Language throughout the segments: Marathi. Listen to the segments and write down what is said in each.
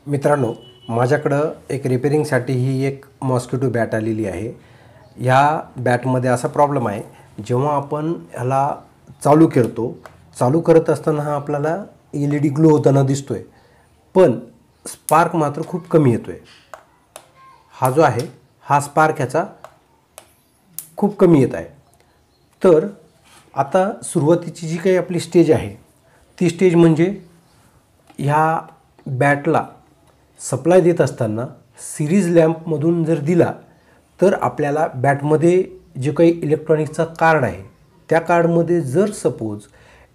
मित्रांनो, माझ्याकडं एक रिपेरिंगसाठी ही एक मॉस्किटो बॅट आलेली आहे। ह्या बॅटमध्ये असा प्रॉब्लेम आहे, जेव्हा आपण ह्याला चालू करत असताना हा आपल्याला LED ग्लो होताना दिसतोय, पण स्पार्क मात्र खूप कमी येतोय। हा जो आहे हा स्पार्क ह्याचा खूप कमी येत आहे। तर आता सुरुवातीची जी काही आपली स्टेज आहे ती स्टेज म्हणजे ह्या बॅटला सप्लाय देत असताना सिरीज लॅम्पमधून जर दिला तर आपल्याला बॅटमध्ये जे काही इलेक्ट्रॉनिकचा कार्ड आहे त्या कार्डमध्ये जर सपोज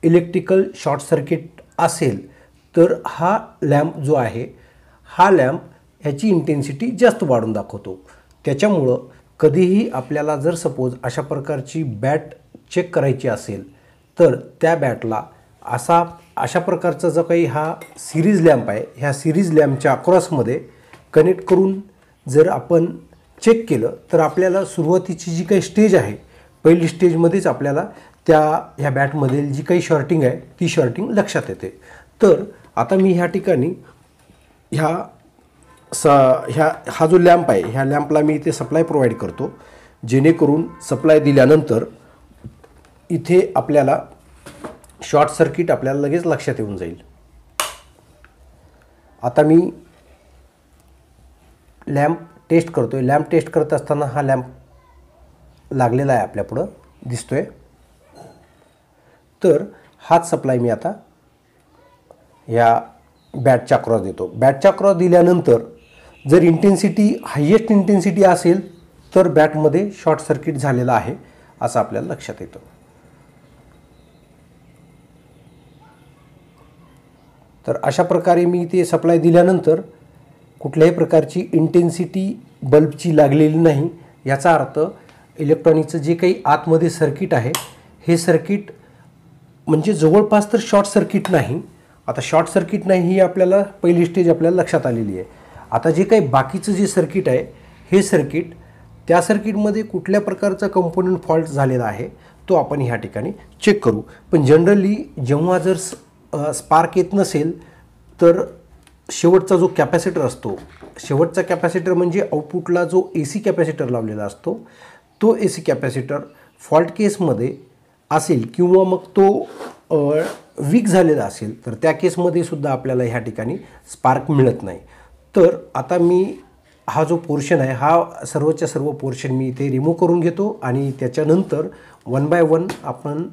इलेक्ट्रिकल शॉर्ट सर्किट असेल तर हा लॅम्प जो आहे हा लॅम्प ह्याची इंटेन्सिटी जास्त वाढून दाखवतो। त्याच्यामुळं कधीही आपल्याला जर सपोज अशा प्रकारची बॅट चेक करायची असेल तर त्या बॅटला अशा प्रकारचा जो काही हा सिरीज लॅम्प आहे ह्या सिरीज लॅम्पच्या अक्रॉसमध्ये कनेक्ट करून जर आपण चेक केलं तर आपल्याला सुरुवातीची जी काही स्टेज आहे पहिली स्टेजमध्येच आपल्याला ह्या बॅटमधील जी काही शॉर्टिंग आहे ती शॉर्टिंग लक्षात येते। तर आता मी ह्या ठिकाणी हा जो लॅम्प आहे ह्या लॅम्पला मी इथे सप्लाय प्रोव्हाइड करतो, जेणेकरून सप्लाय दिल्यानंतर इथे आपल्याला शॉर्ट सर्किट आपल्याला लगेच लक्षात येऊन जाईल। आता मी लॅम्प टेस्ट करतोय। लॅम्प टेस्ट करत असताना हा लॅम्प लागलेला आहे आपल्यापुढं दिसतोय। तर हाच सप्लाय मी आता या बॅटच्या क्रॉस देतो। बॅटच्या क्रॉस दिल्यानंतर जर इंटेन्सिटी हायेस्ट इंटेन्सिटी असेल तर बॅटमध्ये शॉर्ट सर्किट झालेला आहे असं आपल्याला लक्षात येतं। तर अशा प्रकारे मी ते सप्लाय दिल्यानंतर कुठल्याही प्रकारची इंटेन्सिटी बल्बची लागलेली नाही, याचा अर्थ इलेक्ट्रॉनिकचं जे काही आतमध्ये सर्किट आहे हे सर्किट म्हणजे जवळपास तर शॉर्ट सर्किट नाही। आता शॉर्ट सर्किट नाही ही आपल्याला पहिली स्टेज आपल्याला लक्षात आलेली आहे। आता जे काही बाकीचं जे सर्किट आहे हे सर्किट त्या सर्किटमध्ये कुठल्या प्रकारचा कंपोनंट फॉल्ट झालेला आहे तो आपण ह्या ठिकाणी चेक करू। पण जनरली जेव्हा जर स्पार्क येत नसेल तर शेवटचा जो कॅपॅसिटर असतो, शेवटचा कॅपॅसिटर म्हणजे आउटपुटला जो AC कॅपॅसिटर लावलेला असतो तो AC कॅपॅसिटर फॉल्ट केसमध्ये असेल किंवा मग तो वीक झालेला असेल तर त्या केसमध्ये सुद्धा आपल्याला ह्या ठिकाणी स्पार्क मिळत नाही। तर आता मी हा जो पोर्शन आहे हा सर्वच्या सर्व पोर्शन मी इथे रिमूव्ह करून घेतो आणि त्याच्यानंतर वन बाय वन आपण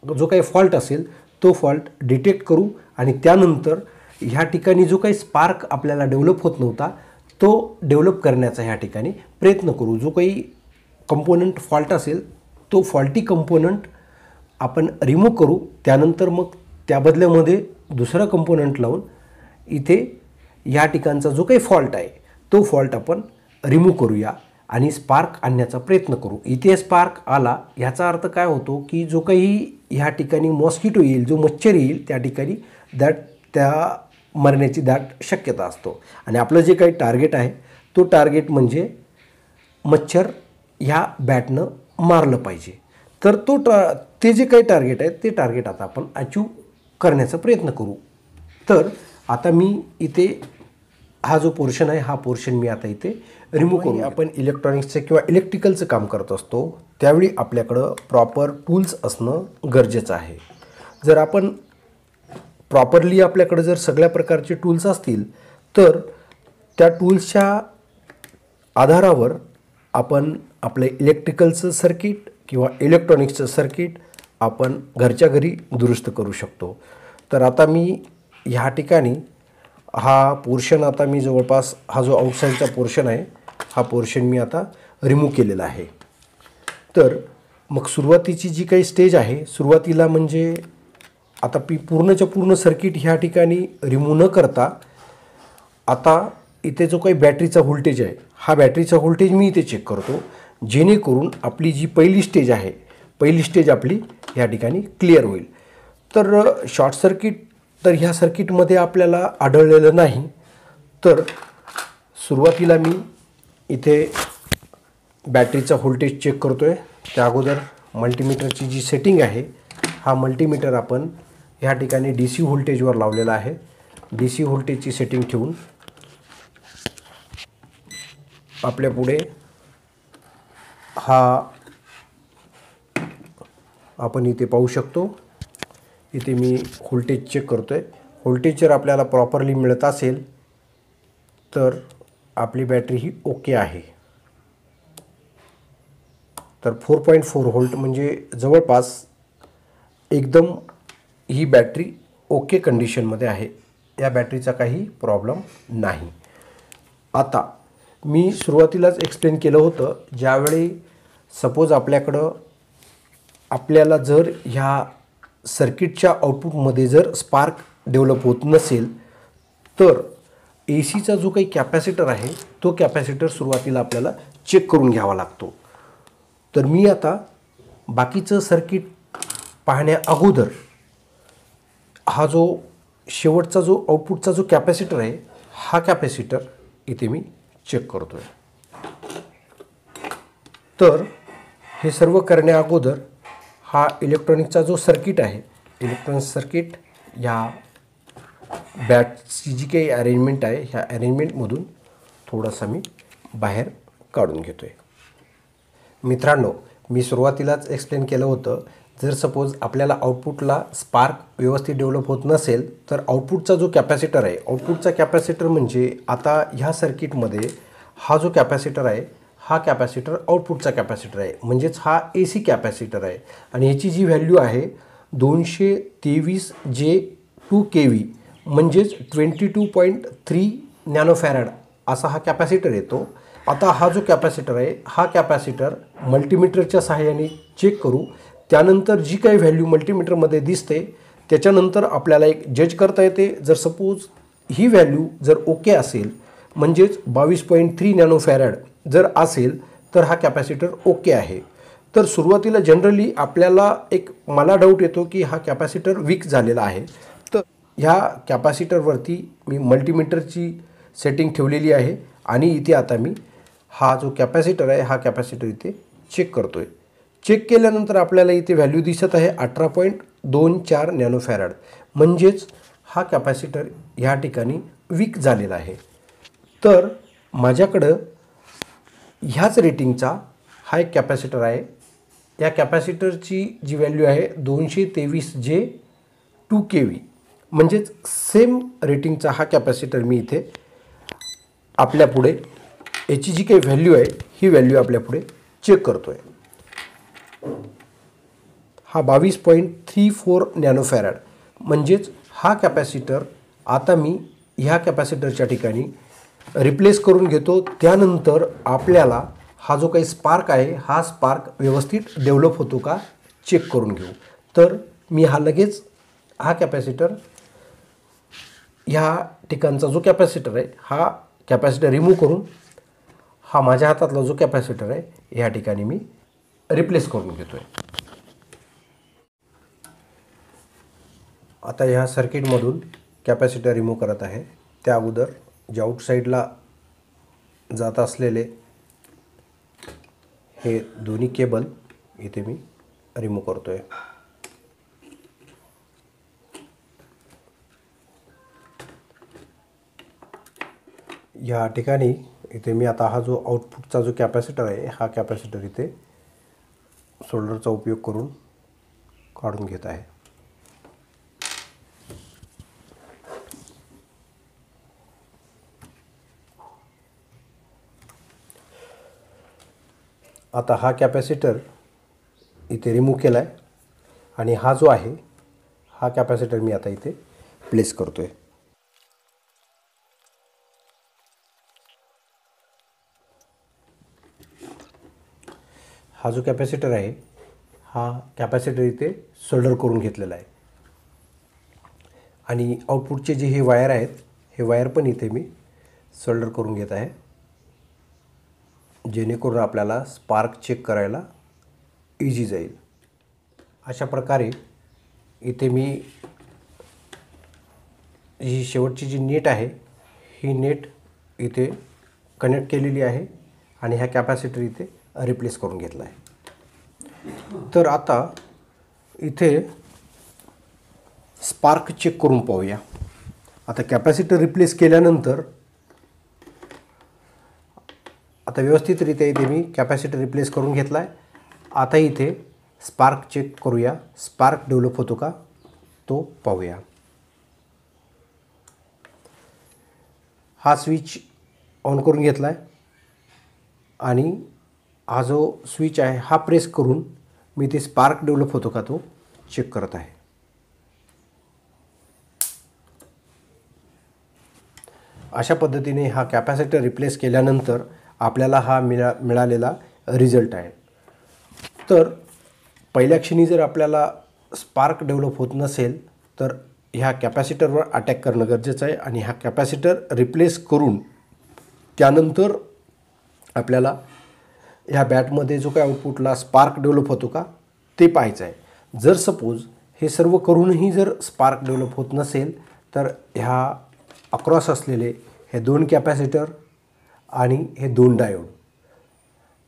जो काही फॉल्ट असेल तो फॉल्ट डिटेक्ट करू आणि त्यानंतर ह्या ठिकाणी जो काही स्पार्क आपल्याला डेव्हलप होत नव्हता तो डेव्हलप करण्याचा ह्या ठिकाणी प्रयत्न करू। जो काही कंपोनंट फॉल्ट असेल तो फॉल्टी कंपोनंट आपण रिमूव्ह करू, त्यानंतर मग त्या बदल्यामध्ये दुसरा कंपोनंट लावून इथे ह्या ठिकाणचा जो काही फॉल्ट आहे तो फॉल्ट आपण रिमूव्ह करूया आणि स्पार्क आणण्याचा प्रयत्न करू। इथे स्पार्क आला ह्याचा अर्थ काय होतो की जो काही ह्या ठिकाणी मॉस्किटो येईल, जो मच्छर येईल त्या ठिकाणी त्या मरण्याची दाट शक्यता असतो आणि आपलं जे काही टार्गेट आहे तो टार्गेट म्हणजे मच्छर ह्या बॅटनं मारलं पाहिजे। तर ते जे काही टार्गेट आहे ते टार्गेट आता आपण अचीव करण्याचा प्रयत्न करू। तर आता मी इथे हा जो पोर्शन आहे हा पोर्शन मी आता इथे रिमूव्ह करू। आपण इलेक्ट्रॉनिक्सचं किंवा इलेक्ट्रिकलचं काम करत असतो त्यावेळी आपल्याकडं प्रॉपर टूल्स असणं गरजेचं आहे। जर आपण प्रॉपरली आपल्याकडे जर सगळ्या प्रकारचे टूल्स असतील तर त्या टूल्सच्या आधारावर आपण आपले इलेक्ट्रिकलचं सर्किट किंवा इलेक्ट्रॉनिक्सचं सर्किट आपण घरच्या घरी दुरुस्त करू शकतो। तर आता मी ह्या ठिकाणी हा पोर्शन आता मी जवळपास हा जो आउटसाईडचा पोर्शन आहे हा पोर्शन मी आता रिमूव्ह केलेला आहे। तर मग सुरुवातीची जी काही स्टेज आहे सुरुवातीला म्हणजे आता पूर्णच्या पूर्ण सर्किट ह्या ठिकाणी रिमूव्ह न करता आता इथे जो काही बॅटरीचा व्होल्टेज आहे हा बॅटरीचा व्होल्टेज मी इथे चेक करतो, जेणेकरून आपली जी पहिली स्टेज आहे पहिली स्टेज आपली ह्या ठिकाणी क्लिअर होईल। तर शॉर्ट सर्किट तर ह्या सर्किटमध्ये आपल्याला आढळलेलं नाही। तर सुरुवातीला मी इथे बॅटरीचा व्होल्टेज चेक करतोय, त्या अगोदर मल्टीमीटरची जी सेटिंग आहे हा मल्टीमीटर आपण ह्या ठिकाणी DC व्होल्टेजवर लावलेला आहे। DC व्होल्टेजची सेटिंग ठेवून आपल्या पुढे हा आपण इथे पाहू शकतो, इथे मी व्होल्टेज चेक करतो आहे. व्होल्टेज जर आपल्याला प्रॉपरली मिळत असेल तर आपली बॅटरी ही ओके आहे. तर 4.4 व्होल्ट म्हणजे जवळपास एकदम ही बॅटरी ओके कंडिशनमध्ये आहे. या बॅटरीचा काही प्रॉब्लेम नाही. आता मी सुरुवातीलाच एक्सप्लेन केलं होतं, ज्यावेळी सपोज आपल्याला जर ह्या सर्किटच्या आउटपुटमध्ये जर स्पार्क डेव्हलप होत नसेल तर AC चा जो काही कॅपॅसिटर आहे तो कॅपॅसिटर सुरुवातीला आपल्याला चेक करून घ्यावा लागतो. तर मी आता बाकीचं सर्किट पाहण्या अगोदर हा जो शेवटचा जो आउटपुटचा जो कॅपॅसिटर आहे हा कॅपॅसिटर इथे मी चेक करतो आहे. तर हे सर्व करण्या अगोदर हा इलेक्ट्रॉनिकचा जो सर्किट आहे, इलेक्ट्रॉनिक सर्किट या बॅटची जी काही अरेंजमेंट आहे ह्या अरेंजमेंटमधून थोडासा मी बाहेर काढून घेतो आहे. मित्रांनो, मी सुरुवातीलाच एक्सप्लेन केलं होतं, जर सपोज आपल्याला आउटपुटला स्पार्क व्यवस्थित डेव्हलप होत नसेल तर आउटपुटचा जो कॅपॅसिटर आहे, आउटपुटचा कॅपॅसिटर म्हणजे आता ह्या सर्किटमध्ये हा जो कॅपॅसिटर आहे हा कॅपॅसिटर आउटपुटचा कॅपॅसिटर आहे, म्हणजेच हा AC कॅपॅसिटर आहे. आणि ह्याची जी व्हॅल्यू आहे 223J2 kV म्हणजेच 22.3 नॅनोफॅरड असा हा कॅपॅसिटर येतो. आता हा जो कॅपॅसिटर आहे हा कॅपॅसिटर मल्टीमीटरच्या सहाय्याने चेक करू. त्यानंतर जी काही व्हॅल्यू मल्टीमीटरमध्ये दिसते त्याच्यानंतर आपल्याला एक जज करता येते. जर सपोज ही व्हॅल्यू जर ओके असेल म्हणजेच 22.3 नॅनोफॅरड जर असेल तर हा कॅपॅसिटर ओके आहे. तर सुरुवातीला जनरली आपल्याला मला डाऊट येतो की हा कॅपॅसिटर वीक झालेला आहे. तर ह्या कॅपॅसिटरवरती मी मल्टीमीटरची सेटिंग ठेवलेली आहे आणि इथे आता मी हा जो कॅपॅसिटर आहे हा कॅपॅसिटर इथे चेक करतो आहे. चेक केल्यानंतर आपल्याला इथे व्हॅल्यू दिसत आहे 18.24 नॅनोफॅरड म्हणजेच हा कॅपॅसिटर ह्या ठिकाणी वीक झालेला आहे. तर माझ्याकडं ह्याच रेटिंगचा हा एक कॅपॅसिटर आहे. या कॅपॅसिटरची जी व्हॅल्यू आहे 223J2 kV म्हणजेच सेम रेटिंगचा हा कॅपॅसिटर मी इथे आपल्यापुढे याची जी काही व्हॅल्यू आहे ही व्हॅल्यू आपल्यापुढे चेक करतो आहे. हा 22.34 नॅनोफॅरड म्हणजेच हा कॅपॅसिटर आता मी ह्या कॅपॅसिटरच्या ठिकाणी रिप्लेस करून घेतो. त्यानंतर आपल्याला हा जो काही स्पार्क आहे हा स्पार्क व्यवस्थित डेव्हलप होतो का चेक करून घेऊ. तर मी लगेच हा कॅपॅसिटर ह्या ठिकाणचा जो कॅपॅसिटर आहे हा कॅपॅसिटर रिमूव्ह करून हा माझ्या हातातला जो कॅपॅसिटर आहे ह्या ठिकाणी मी रिप्लेस करून घेतो आहे. आता ह्या सर्किटमधून कॅपॅसिटर रिमूव्ह करत आहे. त्या अगोदर जे आउटसाईडला जात असलेले हे दोन्ही केबल इथे मी रिमूव्ह करतो आहे. या ठिकाणी इथे मी आता हा जो आउटपुटचा जो कॅपॅसिटर आहे हा कॅपॅसिटर इथे सोल्डरचा उपयोग करून काढून घेत आहे. आता हा कॅपॅसिटर इथे रिमूव्ह केला आहे आणि हा जो आहे हा कॅपॅसिटर मी आता इथे प्लेस करतो आहे. हा जो कॅपॅसिटर आहे हा कॅपॅसिटर इथे सोल्डर करून घेतलेला आहे आणि आउटपुटचे जे हे वायर आहेत हे वायर पण इथे मी सोल्डर करून घेत आहे, जेणेकरून आपल्याला स्पार्क चेक करायला इझी जाईल. अशा प्रकारे इथे मी ही शेवटची जी नेट आहे ही नेट इथे कनेक्ट केलेली आहे आणि ह्या कॅपॅसिटर इथे रिप्लेस करून घेतला आहे. तर आता इथे स्पार्क चेक करून पाहूया. आता कॅपॅसिटर रिप्लेस केल्यानंतर आता व्यवस्थितरित्या इथे मी कॅपॅसिटर रिप्लेस करून घेतला आहे. आता इथे स्पार्क चेक करूया, स्पार्क डेव्हलप होतो का तो पाहूया. हा स्विच ऑन करून घेतला आहे आणि हा जो स्विच आहे हा प्रेस करून मी ते स्पार्क डेव्हलप होतो का तो चेक करत आहे. अशा पद्धतीने हा कॅपॅसिटर रिप्लेस केल्यानंतर आपल्याला हा मिळालेला रिझल्ट आहे. तर पहिल्या क्षणी जर आपल्याला स्पार्क डेव्हलप होत नसेल तर ह्या कॅपॅसिटरवर अटॅक करणं गरजेचं आहे आणि हा कॅपॅसिटर रिप्लेस करून त्यानंतर आपल्याला ह्या बॅटमध्ये जो काही आउटपुटला स्पार्क डेव्हलप होतो का ते पाहायचं आहे. जर सपोज हे सर्व करूनही जर स्पार्क डेव्हलप होत नसेल तर ह्या अक्रॉस असलेले हे 2 कॅपॅसिटर आणि हे 2 डायोड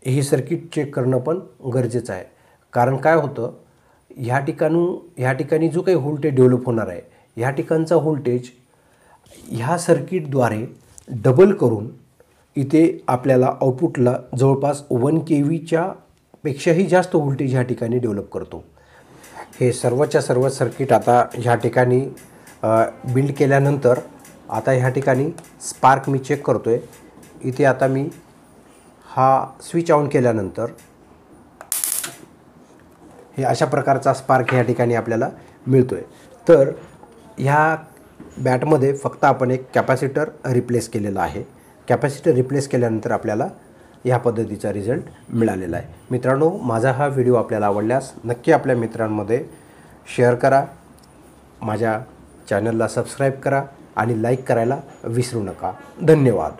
हे सर्किट चेक करणं पण गरजेचं आहे. कारण काय होतं, ह्या ठिकाणी जो काही व्होल्टेज डेव्हलप होणार आहे ह्या ठिकाणचा व्होल्टेज ह्या सर्किटद्वारे डबल करून इथे आपल्याला आउटपुटला जवळपास 1 kVच्या पेक्षाही जास्त व्होल्टेज ह्या ठिकाणी डेव्हलप करतो. हे सर्वच्या सर्व सर्किट आता ह्या ठिकाणी बिल्ड केल्यानंतर आता ह्या ठिकाणी स्पार्क मी चेक करतो आहे. इथे आता मी हा स्विच ऑन केल्यानंतर हे अशा प्रकारचा स्पार्क ह्या ठिकाणी आपल्याला मिळतो आहे. तर ह्या बॅटमध्ये फक्त आपण एक कॅपॅसिटर रिप्लेस केलेला आहे. कॅपॅसिटर रिप्लेस केल्यानंतर आपल्याला ह्या पद्धतीचा रिझल्ट मिळालेला आहे. मित्रांनो, माझा हा व्हिडिओ आपल्याला आवडल्यास नक्की आपल्या मित्रांमध्ये शेअर करा, माझ्या चॅनलला सबस्क्राईब करा आणि लाईक करायला विसरू नका. धन्यवाद.